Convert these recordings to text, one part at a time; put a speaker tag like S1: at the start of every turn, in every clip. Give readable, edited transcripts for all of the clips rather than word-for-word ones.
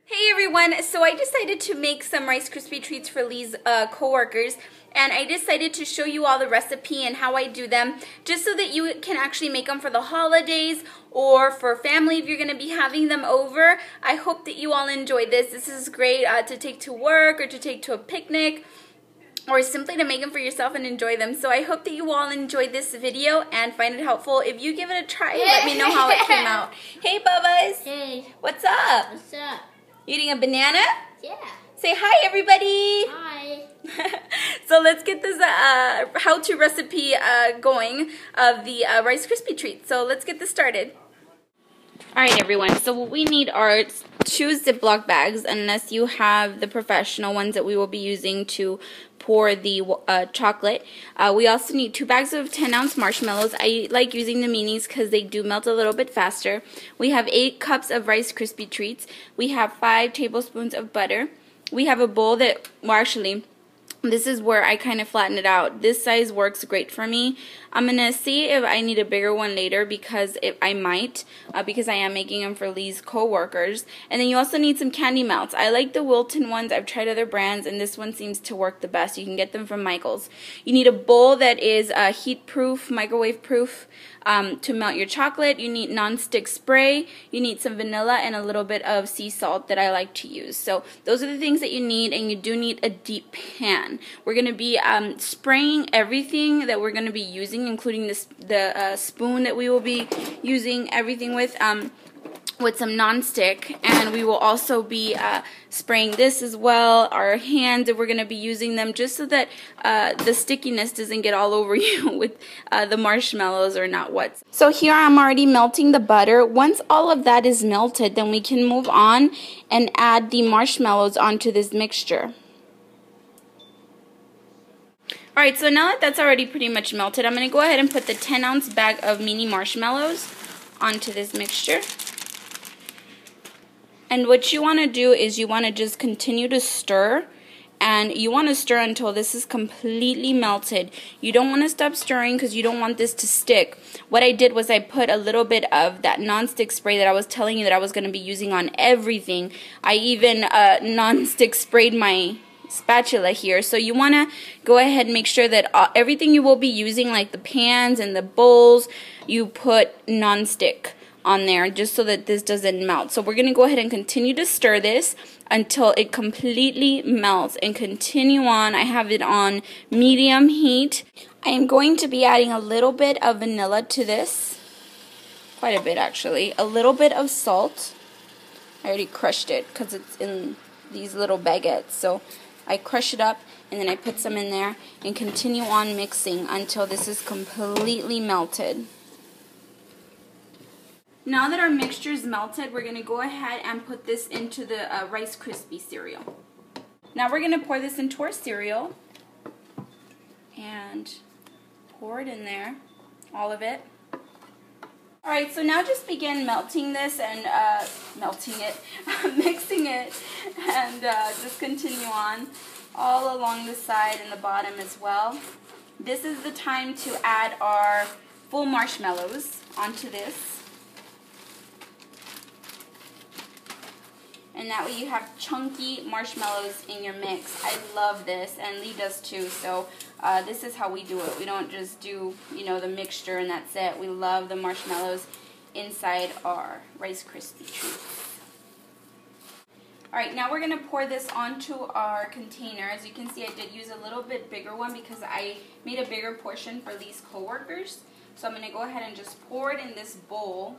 S1: Hey everyone, so I decided to make some Rice Krispie treats for Lee's coworkers, and I decided to show you all the recipe and how I do them, just so that you can actually make them for the holidays or for family if you're going to be having them over. I hope that you all enjoy this. This is great to take to work or to take to a picnic, or simply to make them for yourself and enjoy them. So I hope that you all enjoyed this video and find it helpful. If you give it a try, let me know how it came out. Hey Bubba's!
S2: Hey.
S1: What's up?
S2: What's up?
S1: Eating a banana?
S2: Yeah.
S1: Say hi, everybody.
S2: Hi.
S1: So let's get this how-to recipe going of the Rice Krispie treat. So let's get this started. All right, everyone. So what we need are 2 Ziploc bags, unless you have the professional ones that we will be using to pour the chocolate. We also need 2 bags of 10-ounce marshmallows. I like using the minis because they do melt a little bit faster. We have 8 cups of Rice Krispie treats. We have 5 tablespoons of butter. We have a bowl that, well, actually, this is where I kind of flatten it out. This size works great for me. I'm going to see if I need a bigger one later because I might, because I am making them for Lee's co-workers. And then you also need some candy melts. I like the Wilton ones. I've tried other brands and this one seems to work the best. You can get them from Michael's. You need a bowl that is heat-proof, microwave-proof to melt your chocolate. You need non-stick spray. You need some vanilla and a little bit of sea salt that I like to use. So those are the things that you need, and you do need a deep pan. We're going to be spraying everything that we're going to be using, including the spoon that we will be using everything with some non-stick, and we will also be spraying this as well, our hands, if we're going to be using them, just so that the stickiness doesn't get all over you with the marshmallows or not what. So here I'm already melting the butter. Once all of that is melted, then we can move on and add the marshmallows onto this mixture. Alright, so now that that's already pretty much melted, I'm going to go ahead and put the 10-ounce bag of mini marshmallows onto this mixture. And what you want to do is you want to just continue to stir, and you want to stir until this is completely melted. You don't want to stop stirring because you don't want this to stick. What I did was I put a little bit of that non-stick spray that I was telling you that I was going to be using on everything. I even non-stick sprayed my spatula here. So you want to go ahead and make sure that everything you will be using, like the pans and the bowls, you put non-stick on there just so that this doesn't melt. So we're going to go ahead and continue to stir this until it completely melts, and continue on. I have it on medium heat. I am going to be adding a little bit of vanilla to this, quite a bit actually, a little bit of salt. I already crushed it because it's in these little baguettes, so I crush it up and then I put some in there and continue on mixing until this is completely melted. Now that our mixture is melted, we're going to go ahead and put this into the Rice Krispie cereal. Now we're going to pour this into our cereal and pour it in there, all of it. Alright, so now just begin melting this and mixing it, and just continue on all along the side and the bottom as well. This is the time to add our full marshmallows onto this. And that way you have chunky marshmallows in your mix. I love this, and Lee does too. So this is how we do it. We don't just do, the mixture and that's it. We love the marshmallows inside our Rice Krispie treats. Alright, now we're going to pour this onto our container. As you can see, I did use a little bit bigger one because I made a bigger portion for Lee's coworkers. So I'm going to go ahead and just pour it in this bowl.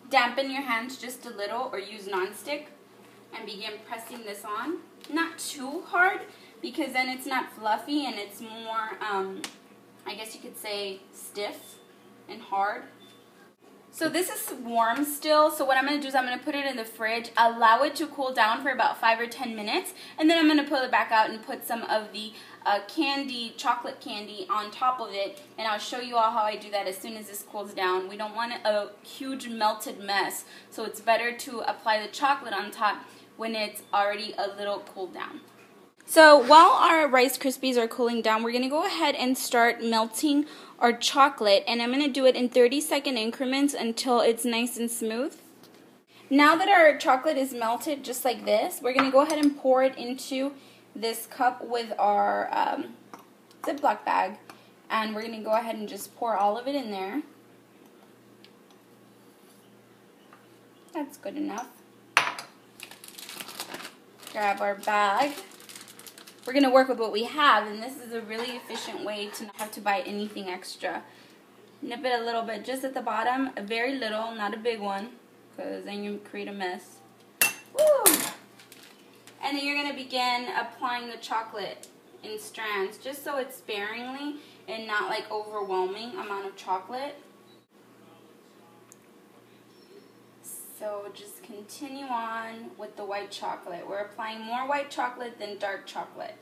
S1: Dampen your hands just a little, or use non-stick, and begin pressing this on. Not too hard, because then it's not fluffy and it's more, I guess you could say, stiff and hard. So this is warm still, so what I'm going to do is I'm going to put it in the fridge, allow it to cool down for about 5 or 10 minutes, and then I'm going to pull it back out and put some of the chocolate candy on top of it, and I'll show you all how I do that as soon as this cools down. We don't want a huge melted mess, so it's better to apply the chocolate on top when it's already a little cooled down. So while our Rice Krispies are cooling down, we're going to go ahead and start melting our chocolate, and I'm going to do it in 30-second increments until it's nice and smooth. Now that our chocolate is melted just like this, we're going to go ahead and pour it into this cup with our Ziploc bag. And we're going to go ahead and just pour all of it in there. That's good enough. Grab our bag. We're going to work with what we have, and this is a really efficient way to not have to buy anything extra. Nip it a little bit just at the bottom, a very little, not a big one, because then you create a mess. Woo! And then you're going to begin applying the chocolate in strands, just so it's sparingly and not like overwhelming amount of chocolate. So just continue on with the white chocolate. We're applying more white chocolate than dark chocolate.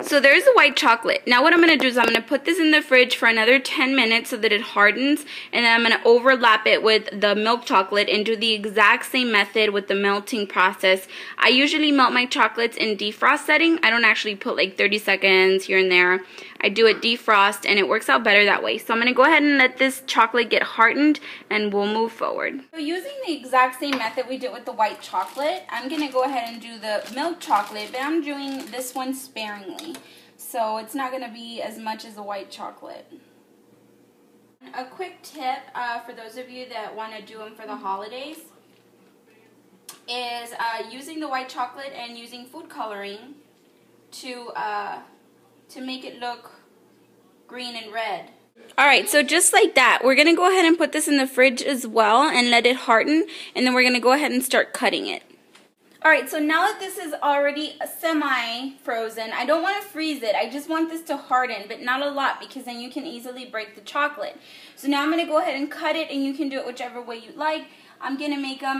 S1: So there's the white chocolate. Now what I'm going to do is I'm going to put this in the fridge for another 10 minutes so that it hardens, and then I'm going to overlap it with the milk chocolate and do the exact same method with the melting process. I usually melt my chocolates in defrost setting. I don't actually put like 30 seconds here and there. I do it defrost, and it works out better that way. So I'm going to go ahead and let this chocolate get hardened, and we'll move forward. So using the exact same method we did with the white chocolate, I'm going to go ahead and do the milk chocolate, but I'm doing this one sparingly. So it's not going to be as much as the white chocolate. A quick tip for those of you that want to do them for the holidays is using the white chocolate and using food coloring to make it look green and red. Alright, so just like that, we're going to go ahead and put this in the fridge as well and let it harden, and then we're going to go ahead and start cutting it. Alright, so now that this is already semi-frozen, I don't want to freeze it. I just want this to harden, but not a lot, because then you can easily break the chocolate. So now I'm going to go ahead and cut it, and you can do it whichever way you like. I'm going to make them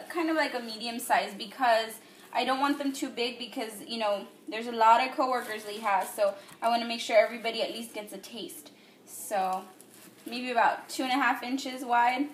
S1: kind of like a medium size, because I don't want them too big, because, you know, there's a lot of coworkers Lee has, so I want to make sure everybody at least gets a taste. So maybe about 2.5 inches wide.